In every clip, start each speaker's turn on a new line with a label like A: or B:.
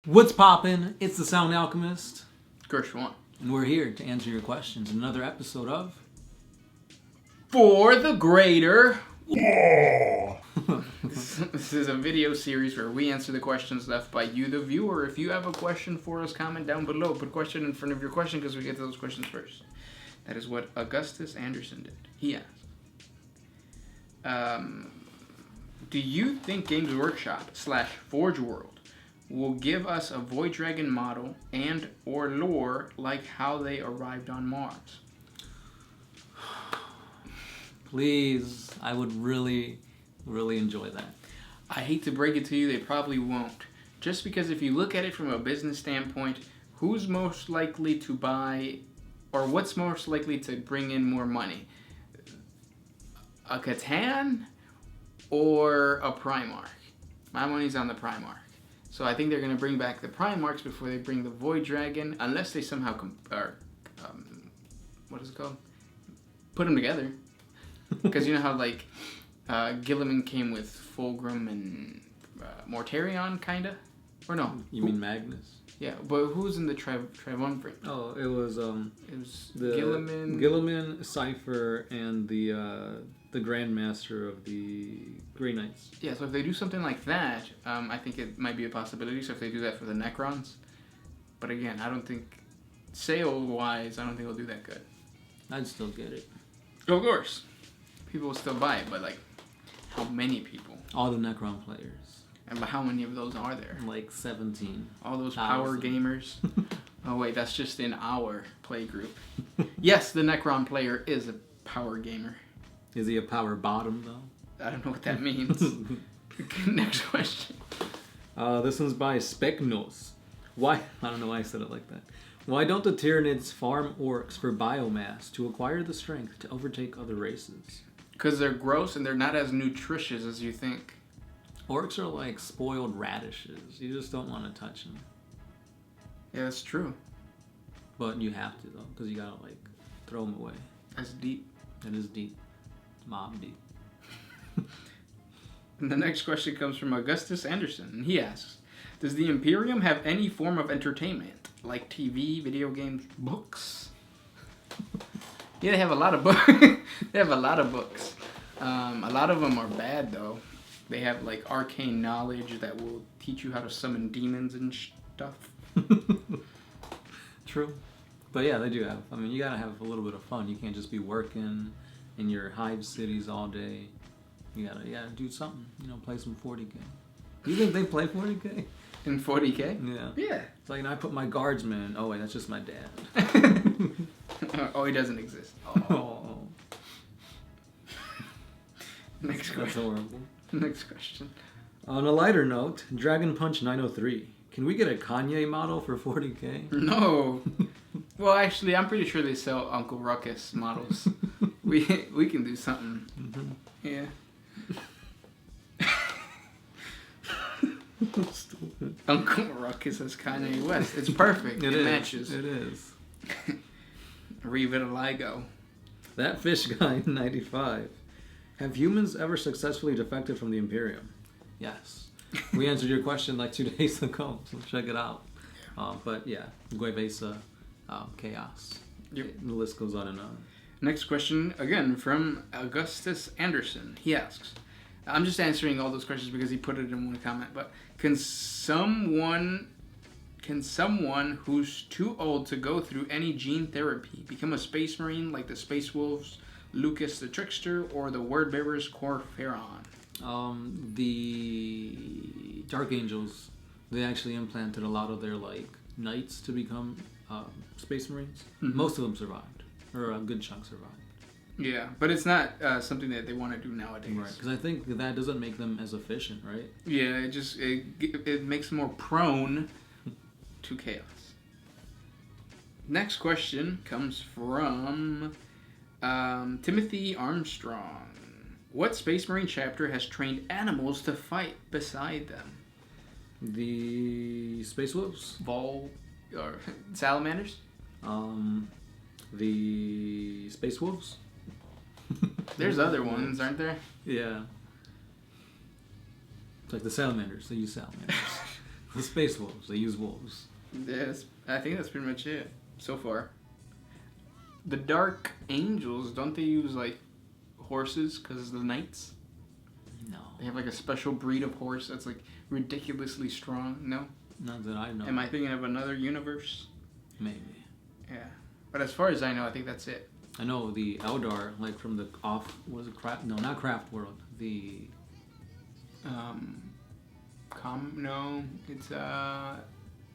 A: What's poppin'? It's the Sound Alchemist.
B: Gershwin.
A: And we're here to answer your questions in another episode of...
B: For the Greater... This is a video series where we answer the questions left by you, the viewer. If you have a question for us, comment down below. Put a question in front of your question because we get to those questions first. That is what Augustus Anderson did. He asked, do you think Games Workshop / Forge World will give us a Void Dragon model and or lore like how they arrived on Mars?
A: Please, I would really enjoy that.
B: I hate to break it to you, they probably won't. Just because if you look at it from a business standpoint, who's most likely to buy, or what's most likely to bring in more money? A Catan or a Primarch? My money's on the Primarch. So I think they're going to bring back the Primarchs before they bring the Void Dragon, unless they somehow what is it called? Put them together. Because you know how like Gilliman came with Fulgrim and Mortarion, kinda, or no?
A: You mean Magnus?
B: Yeah, but who's in the Triumvirate?
A: Oh, it was the
B: Gilliman,
A: Cypher, and the Grandmaster of the Grey Knights.
B: Yeah, so if they do something like that, I think it might be a possibility. So if they do that for the Necrons, but again, I don't think sale-wise, I don't think they'll do that good.
A: I'd still get it.
B: Of course, people will still buy it, but like, how many people?
A: All the Necron players.
B: And how many of those are there?
A: Like 17.
B: All those power gamers. Oh wait, that's just in our play group. Yes, the Necron player is a power gamer.
A: Is he a power bottom though?
B: I don't know what that means. Next question.
A: This one's by Specnos. Why? I don't know why I said it like that. Why don't the Tyranids farm orcs for biomass to acquire the strength to overtake other races?
B: Because they're gross and they're not as nutritious as you think.
A: Orcs are like spoiled radishes. You just don't want to touch them.
B: Yeah, that's true.
A: But you have to though, because you gotta like throw them away.
B: That's deep.
A: It is deep. Mob deep.
B: And the next question comes from Augustus Anderson, and he asks, does the Imperium have any form of entertainment, like TV, video games, books? Yeah, they have a lot of books. They have a lot of books. A lot of them are bad, though. They have, like, arcane knowledge that will teach you how to summon demons and stuff.
A: True. But yeah, they do have. I mean, you gotta have a little bit of fun. You can't just be working in your hive cities all day. You gotta do something. You know, play some 40K. Do you think they play 40K?
B: In 40K?
A: Yeah.
B: Yeah.
A: It's like, I put my guardsman. Oh, wait, that's just my dad.
B: Oh, he doesn't exist.
A: Oh.
B: Next question.
A: That's horrible.
B: Next question.
A: On a lighter note, Dragon Punch 903. Can we get a Kanye model for 40K?
B: No. Well, actually, I'm pretty sure they sell Uncle Ruckus models. We can do something.
A: Mm-hmm.
B: Yeah.
A: Stupid.
B: Uncle Ruckus as Kanye West. It's perfect. It matches.
A: It is.
B: Revitaligo.
A: That fish guy in 95. Have humans ever successfully defected from the Imperium? Yes. We answered your question like 2 days ago, so check it out. But yeah, Guevesa, Chaos.
B: Yep.
A: The list goes on and on.
B: Next question, again, from Augustus Anderson. He asks, I'm just answering all those questions because he put it in one comment, but can someone who's too old to go through any gene therapy become a space marine like the Space Wolves, Lucas the Trickster, or the Word Bearers Corferon?
A: The Dark Angels, they actually implanted a lot of their like knights to become space marines. Mm-hmm. Most of them survived, or a good chunk survived.
B: Yeah, but it's not something that they want to do nowadays.
A: Right, because I think that doesn't make them as efficient, right? Yeah,
B: it makes them more prone to chaos. Next question comes from Timothy Armstrong. What Space Marine chapter has trained animals to fight beside them?
A: The Space Wolves?
B: Or Salamanders?
A: The Space Wolves?
B: There's other ones, aren't there?
A: Yeah. It's like the salamanders. They use salamanders. The space wolves. They use wolves.
B: Yes, I think that's pretty much it so far. The Dark Angels, don't they use like horses because the knights?
A: No.
B: They have like a special breed of horse that's like ridiculously strong. No?
A: Not that I know.
B: Am I thinking of another universe?
A: Maybe.
B: Yeah. But as far as I know, I think that's it.
A: I know the Eldar, like from the was it Craft? No, not Craft World. The no,
B: it's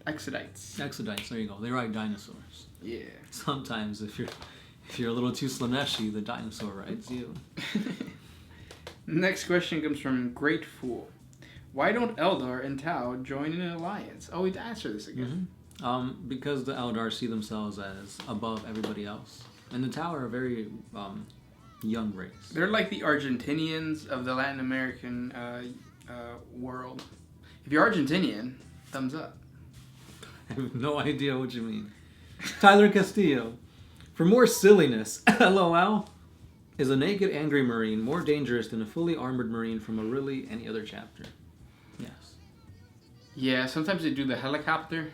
B: Exodites.
A: Exodites. There you go. They ride dinosaurs.
B: Yeah.
A: Sometimes if you're a little too Slaneshi, the dinosaur rides you.
B: Next question comes from Great Fool. Why don't Eldar and Tau join an alliance? Oh, we'd answer this again.
A: Mm-hmm. Because the Eldar see themselves as above everybody else, and the Tau are a very young race.
B: They're like the Argentinians of the Latin American world. If you're Argentinian, thumbs up.
A: I have no idea what you mean. Tyler Castillo. For more silliness, LOL. Is a naked, angry Marine more dangerous than a fully armored Marine from a really any other chapter? Yes.
B: Yeah, sometimes they do the helicopter,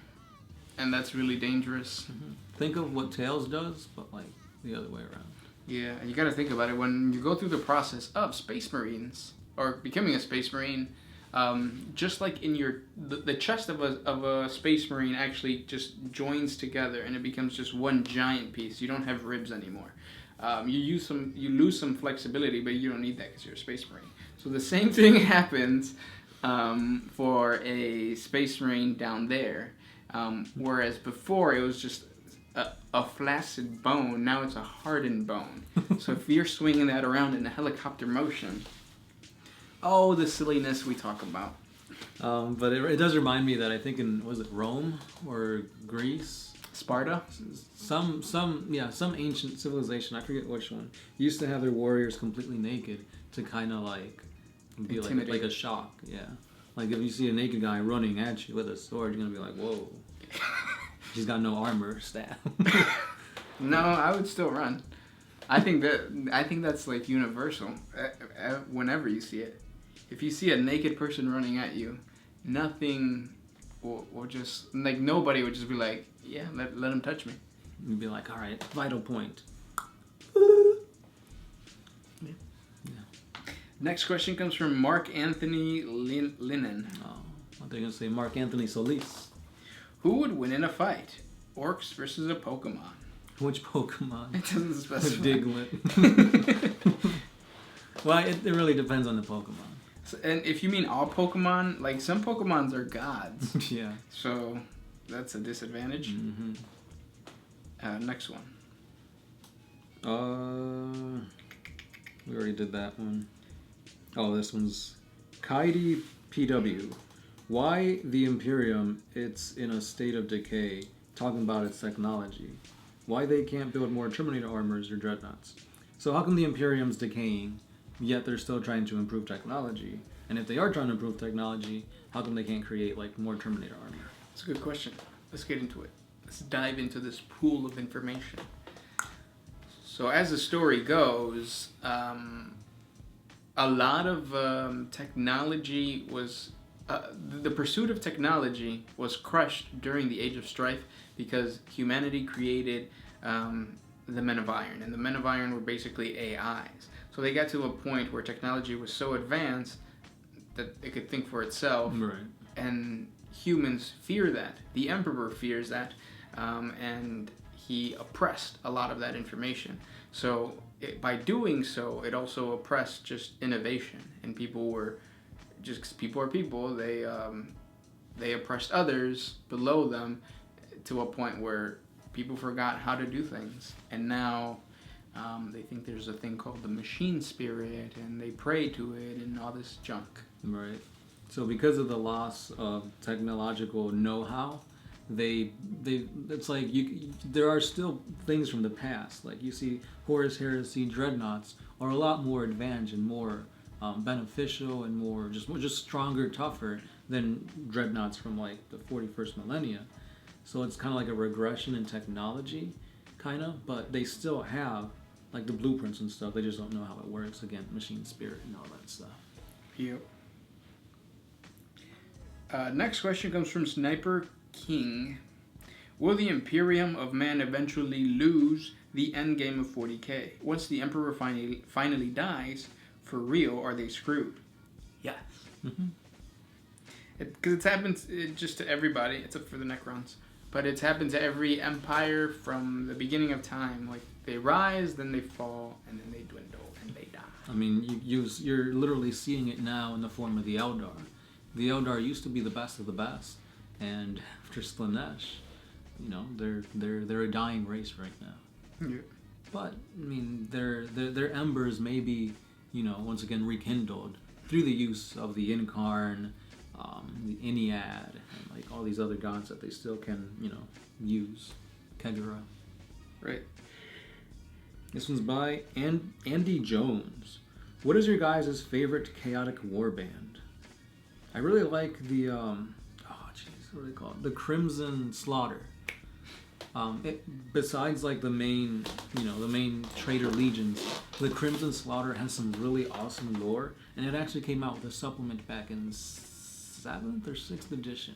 B: and that's really dangerous.
A: Mm-hmm. Think of what Tails does, but like the other way around.
B: Yeah, and you got to think about it. When you go through the process of Space Marines, or becoming a Space Marine, just like in the chest of a Space Marine actually just joins together, and it becomes just one giant piece. You don't have ribs anymore. You lose some flexibility, but you don't need that because you're a Space Marine. So the same thing happens for a Space Marine down there, whereas before it was just a flaccid bone. Now it's a hardened bone. So if you're swinging that around in a helicopter motion, oh, the silliness we talk about.
A: But it does remind me that I think was it Rome or Greece?
B: Sparta?
A: Some ancient civilization, I forget which one, used to have their warriors completely naked to kind of like be like a shock. Yeah. Like if you see a naked guy running at you with a sword, you're going to be like, whoa. He's got no armor, stab.
B: No, I would still run. I think that's like universal. Whenever you see it. If you see a naked person running at you, nothing will just, like nobody would just be like, yeah, let him touch me.
A: You'd be like, all right, vital point.
B: Yeah. Next question comes from Mark Anthony Linen.
A: Oh, I think going to say Mark Anthony Solis.
B: Who would win in a fight? Orcs versus a Pokemon.
A: Which Pokemon?
B: It doesn't specify.
A: Diglett. Well, it really depends on the Pokemon.
B: So, and if you mean all Pokemon, like some Pokemons are gods.
A: Yeah.
B: So that's a disadvantage.
A: Mm-hmm.
B: Next one.
A: We already did that one. Oh, this one's Kaidi PW. Why the Imperium? It's in a state of decay. Talking about its technology. Why they can't build more Terminator armors or dreadnoughts? So how come the Imperium's decaying, yet they're still trying to improve technology? And if they are trying to improve technology, how come they can't create like more Terminator armor?
B: That's a good question. Let's get into it. Let's dive into this pool of information. So as the story goes, a lot of technology was... the pursuit of technology was crushed during the Age of Strife because humanity created the Men of Iron. And the Men of Iron were basically AIs. So they got to a point where technology was so advanced that it could think for itself.
A: Right.
B: And humans fear that. The Emperor fears that. And he oppressed a lot of that information. So by doing so, it also oppressed just innovation. And people were... just 'cause people are people, they oppressed others below them to a point where people forgot how to do things. And now they think there's a thing called the machine spirit, and they pray to it and all this junk.
A: Right. So because of the loss of technological know-how, it's like there are still things from the past. Like you see Horus Heresy dreadnoughts are a lot more advanced and more beneficial and more just stronger, tougher than dreadnoughts from like the 41st millennia. So it's kind of like a regression in technology, kind of, but they still have like the blueprints and stuff. They just don't know how it works. Again, machine spirit and all that stuff.
B: Yep. Next question comes from Sniper King. Will the Imperium of Man eventually lose the Endgame of 40K? Once the Emperor finally dies, for real, are they screwed? Yes. Because it's happened just to everybody, except for the Necrons. But it's happened to every empire from the beginning of time. Like, they rise, then they fall, and then they dwindle, and they die.
A: I mean, you're literally seeing it now in the form of the Eldar. The Eldar used to be the best of the best, and after Slaanesh, you know, they're a dying race right now.
B: Yeah.
A: But I mean, their embers may be, you know, once again rekindled through the use of the Incarn, the Ennead, and like all these other gods that they still can, you know, use. Kegara.
B: Right.
A: This one's by Andy Jones. What is your guys' favorite chaotic warband? I really like the what are they called? The Crimson Slaughter. Besides like the main Traitor Legions, the Crimson Slaughter has some really awesome lore, and it actually came out with a supplement back in 7th or 6th edition.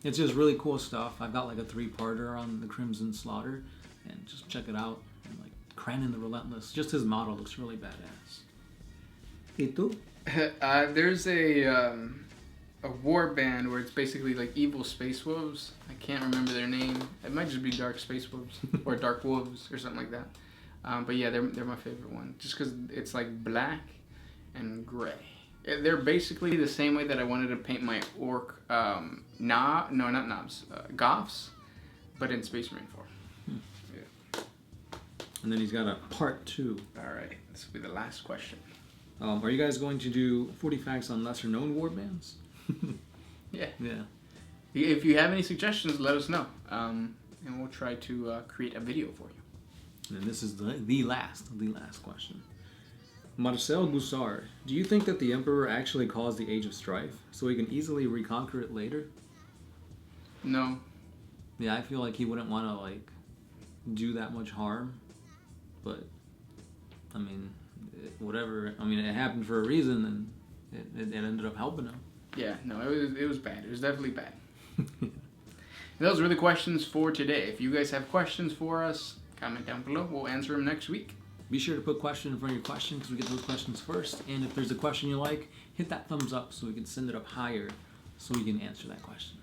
A: It's just really cool stuff. I've got like a 3-parter on the Crimson Slaughter, and just check it out. And like Cranon the Relentless, just his model looks really badass. ¿Y tú?
B: There's a war band where it's basically like evil space wolves. I can't remember their name. It might just be Dark Space Wolves or Dark Wolves or something like that. But yeah, they're my favorite one, just because it's like black and gray. They're basically the same way that I wanted to paint my orc, not knobs, goths, but in Space Marine form. Yeah.
A: And then he's got a part 2.
B: All right, this will be the last question.
A: Are you guys going to do 40 facts on lesser known warbands?
B: Yeah.
A: Yeah.
B: If you have any suggestions, let us know, and we'll try to create a video for you.
A: And this is the last question. Marcel Boussard, do you think that the Emperor actually caused the Age of Strife so he can easily reconquer it later?
B: No.
A: Yeah, I feel like he wouldn't want to like do that much harm, but I mean, whatever. I mean, it happened for a reason, and it ended up helping him.
B: Yeah, no, it was bad. It was definitely bad. And those were the questions for today. If you guys have questions for us, comment down below. We'll answer them next week.
A: Be sure to put question in front of your question because we get those questions first. And if there's a question you like, hit that thumbs up so we can send it up higher so we can answer that question.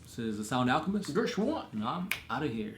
A: This is The Sound Alchemist.
B: Gershwan.
A: And I'm out of here.